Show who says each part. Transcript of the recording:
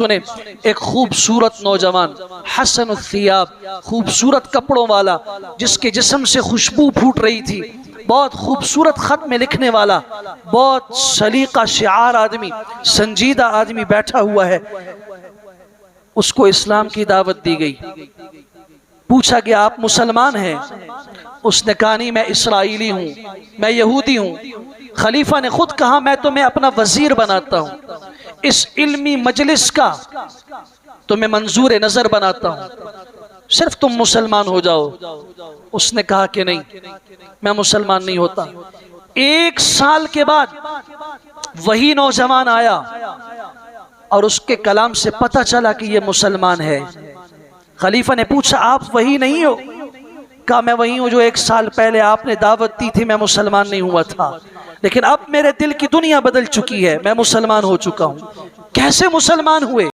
Speaker 1: सुने, एक खूबसूरत नौजवान हसन थियाब, खूबसूरत कपड़ों वाला, जिसके जिस्म से खुशबू फूट रही थी, बहुत खूबसूरत खत में लिखने वाला, बहुत सलीका शिआर आदमी, संजीदा आदमी बैठा हुआ है। उसको इस्लाम की दावत दी गई। पूछा गया आप मुसलमान हैं? उसने कहा नहीं, मैं इसराइली हूँ, मैं यहूदी हूँ। खलीफा ने खुद कहा मैं तुम्हें अपना वजीर बनाता हूँ, इस इल्मी मजलिस का तुम्हें मंजूर नजर बनाता हूँ, सिर्फ तुम मुसलमान हो जाओ। उसने कहा कि नहीं, मैं मुसलमान नहीं होता। 1 साल के बाद वही नौजवान आया और उसके कलाम से पता चला कि ये मुसलमान है। खलीफा ने पूछा आप वही नहीं हो? कहा मैं वही हूं जो 1 साल पहले आपने दावत दी थी। मैं मुसलमान नहीं हुआ था, लेकिन अब मेरे दिल की दुनिया बदल चुकी है, मैं मुसलमान हो चुका हूं। कैसे मुसलमान हुए?